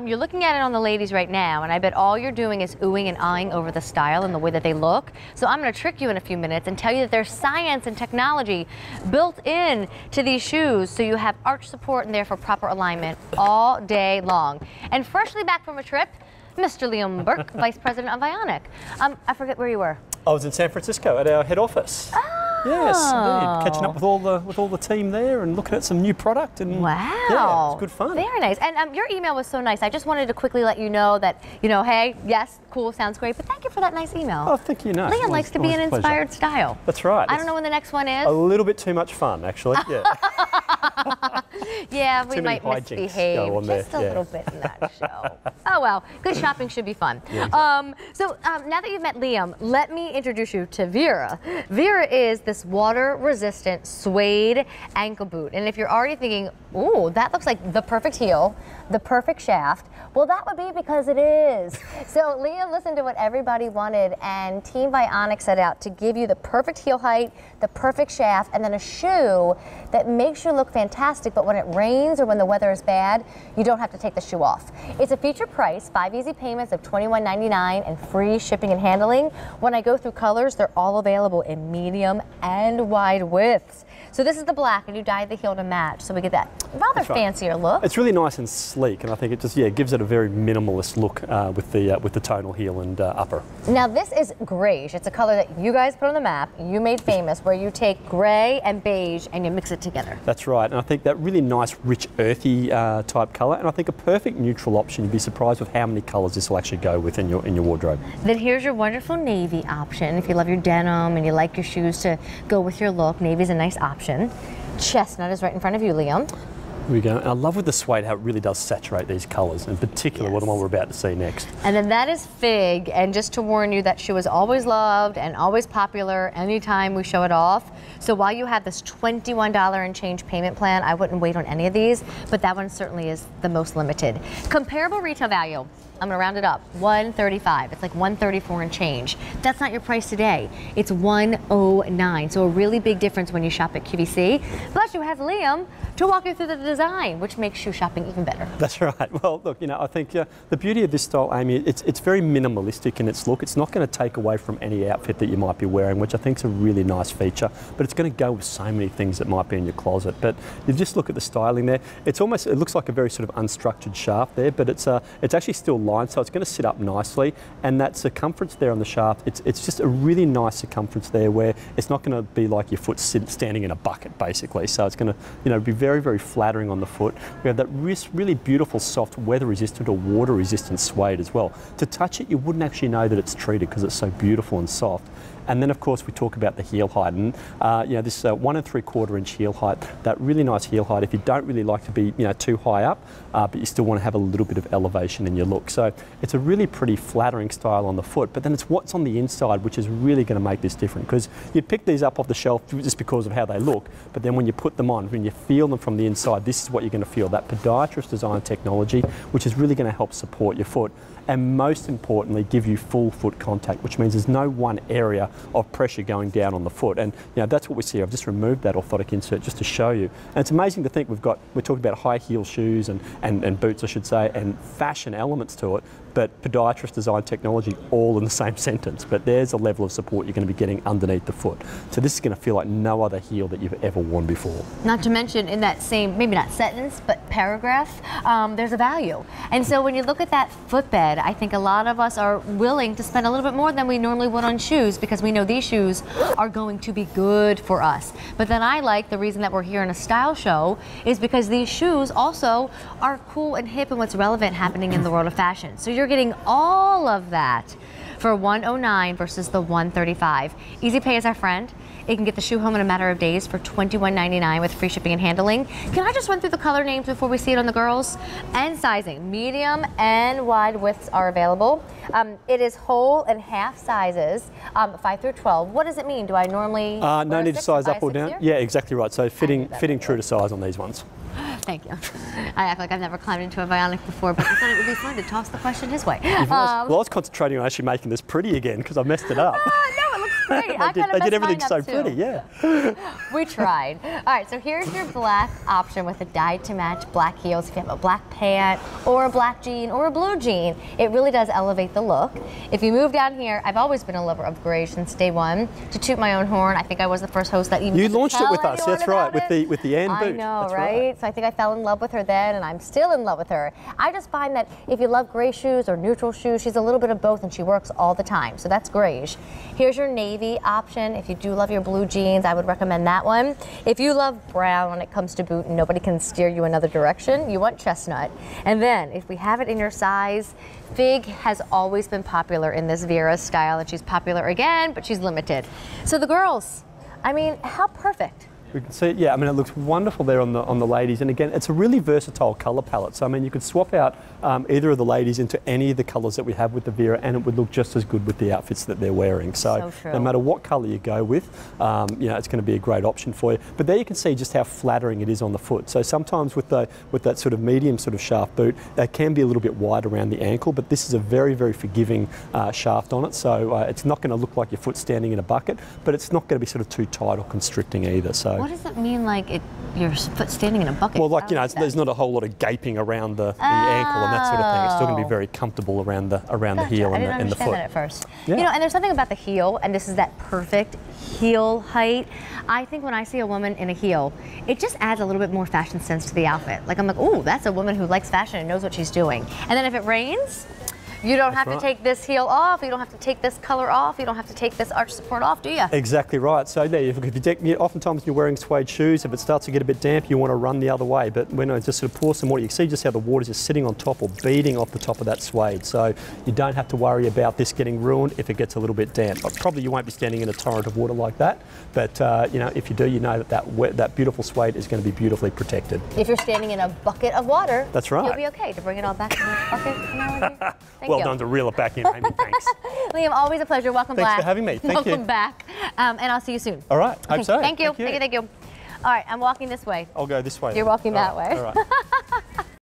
You're looking at it on the ladies right now, and I bet all you're doing is oohing and eyeing over the style and the way that they look. So I'm going to trick you in a few minutes and tell you that there's science and technology built in to these shoes, so you have arch support and therefore proper alignment all day long. And freshly back from a trip, Mr. Liam Burke, Vice President of Vionic. I forget where you were. I was in San Francisco at our head office. Yes, indeed. Catching up with all the team there and looking at some new product. And wow. Yeah, it was good fun. Very nice. And your email was so nice. I just wanted to quickly let you know that, hey, yes, cool, sounds great, but thank you for that nice email. Oh, thank you. Liam likes to be in inspired style. That's right. I don't know when the next one is. A little bit too much fun, actually. Yeah. Yeah, we might misbehave just a little bit in that show. Oh well, good shopping should be fun. Yeah, exactly. So now that you've met Liam, let me introduce you to Vera. Vera is this water-resistant suede ankle boot, and if you're already thinking, ooh, that looks like the perfect heel, the perfect shaft, well, that would be because it is. So Liam listened to what everybody wanted, and Team Vionic set out to give you the perfect heel height, the perfect shaft, and then a shoe that makes you look fantastic, but when it rains or when the weather is bad, you don't have to take the shoe off. It's a feature price, 5 easy payments of $21.99 and free shipping and handling. When I go through colors, they're all available in medium and wide widths. So this is the black, and you dyed the heel to match, so we get that rather fancier look. It's really nice and sleek, and I think it just gives it a very minimalist look with the tonal heel and upper. Now this is greige. It's a color that you guys put on the map, you made famous, where you take gray and beige and you mix it together. That's right, and I think that really nice, rich, earthy type color, and I think a perfect neutral option. You'd be surprised with how many colors this will actually go with in your wardrobe. Then here's your wonderful navy option. If you love your denim and you like your shoes to go with your look, navy's a nice option. Chestnut is right in front of you, Liam. Here we go. And I love with the suede how it really does saturate these colors, in particular what the one we're about to see next. And then that is fig, and just to warn you, that shoe is always loved and always popular anytime we show it off. So while you have this $21 and change payment plan, I wouldn't wait on any of these, but that one certainly is the most limited. Comparable retail value, I'm gonna round it up, $135. It's like $134 and change. That's not your price today. It's $109. So a really big difference when you shop at QVC. Plus you have Liam to walk you through the design, which makes shoe shopping even better. That's right. Well, look, I think the beauty of this style, Amy, it's very minimalistic in its look. It's not going to take away from any outfit that you might be wearing, which I think is a really nice feature, but it's going to go with so many things that might be in your closet. But you just look at the styling there. It looks like a very sort of unstructured shaft there, but it's actually still lined, so it's going to sit up nicely, and that circumference there on the shaft, it's just a really nice circumference there where it's not going to be like your foot standing in a bucket, basically. So it's going to be very, very flattering on the foot. We have that really beautiful, soft, weather-resistant or water-resistant suede as well. To touch it, you wouldn't actually know that it's treated because it's so beautiful and soft. And then, of course, we talk about the heel height, and this 1 3/4 inch heel height, that really nice heel height. If you don't really like to be too high up, but you still want to have a little bit of elevation in your look, so it's a really pretty flattering style on the foot. But then it's what's on the inside which is really going to make this different, because you pick these up off the shelf just because of how they look, but then when you put them on, when you feel them from the inside, this is what you're going to feel, that podiatrist design technology, which is really going to help support your foot, and most importantly give you full foot contact, which means there's no one area of pressure going down on the foot. And that's what we see. I've just removed that orthotic insert just to show you. And it's amazing to think we're talking about high heel shoes and boots, I should say, and fashion elements to it, but podiatrist design technology all in the same sentence. But there's a level of support you're going to be getting underneath the foot. So this is going to feel like no other heel that you've ever worn before. Not to mention, in that same, maybe not sentence, but paragraph, there's a value. And so when you look at that footbed, I think a lot of us are willing to spend a little bit more than we normally would on shoes, because we know these shoes are going to be good for us. But then I like the reason that we're here in a style show is because these shoes also are cool and hip and what's relevant happening in the world of fashion. So you're getting all of that for $109 versus the $135. Easy Pay is our friend. You can get the shoe home in a matter of days for $21.99 with free shipping and handling. Can I just run through the color names before we see it on the girls? And sizing. Medium and wide widths are available. It is whole and half sizes, 5 through 12. What does it mean? Do I normally no need to size up or down? Here? Yeah, exactly right. So fitting true to size on these ones. Thank you. I act like I've never climbed into a Vionic before, but I thought it would be fun to toss the question his way. Well, I was concentrating on actually making this pretty again because I messed it up. No, it looks great. They did everything so pretty, yeah. We tried. All right, so here's your black option with a dyed to match black heels. If you have a black pant or a black jean or a blue jean, it really does elevate the look. If you move down here, I've always been a lover of gray since day one. To toot my own horn, I think I was the first host that even You launched it with us, that's right, with the Ann boot. I know, that's right? So I think I fell in love with her then, and I'm still in love with her. I just find that if you love gray shoes or neutral shoes, she's a little bit of both, and she works all the time, so that's grayish. Here's your navy option. If you do love your blue jeans, I would recommend that one. If you love brown when it comes to boot and nobody can steer you another direction, you want chestnut. And then, if we have it in your size, fig has always been popular in this Vera style, and she's popular again, but she's limited. So the girls, I mean, how perfect. We can see, yeah, I mean, it looks wonderful there on the ladies. And again, it's a really versatile colour palette. So, I mean, you could swap out either of the ladies into any of the colours that we have with the Vera, and it would look just as good with the outfits that they're wearing. So no matter what colour you go with, you know, it's going to be a great option for you. But there you can see just how flattering it is on the foot. So sometimes with that sort of medium sort of shaft boot, they can be a little bit wide around the ankle, but this is a very, very forgiving shaft on it. So it's not going to look like your foot standing in a bucket, but it's not going to be sort of too tight or constricting either. So. What does that mean, like your foot standing in a bucket? Well, like, you know, there's not a whole lot of gaping around the ankle and that sort of thing. It's still going to be very comfortable around the heel and the foot. I didn't understand that at first. Yeah. You know, and there's something about the heel, and this is that perfect heel height. I think when I see a woman in a heel, it just adds a little bit more fashion sense to the outfit. Like, I'm like, ooh, that's a woman who likes fashion and knows what she's doing. And then if it rains, you don't have to take this heel off, you don't have to take this color off, you don't have to take this arch support off, do you? Exactly right. So oftentimes you're wearing suede shoes, if it starts to get a bit damp, you want to run the other way. But when I just sort of pour some water, you can see just how the water's just sitting on top or beading off the top of that suede. So you don't have to worry about this getting ruined if it gets a little bit damp. But probably you won't be standing in a torrent of water like that. But you know, if you do, you know that beautiful suede is going to be beautifully protected. If you're standing in a bucket of water, that's right, you'll be okay. To bring it all back to the bucket analogy. Thank well you. done to reel it back in, Amy. Thanks. Liam, always a pleasure. Welcome back. Thanks for having me. Thank you. Welcome back. And I'll see you soon. All right. Hope so. Thank you. Thank you. All right, I'm walking this way. I'll go this way. You're walking that way. All right.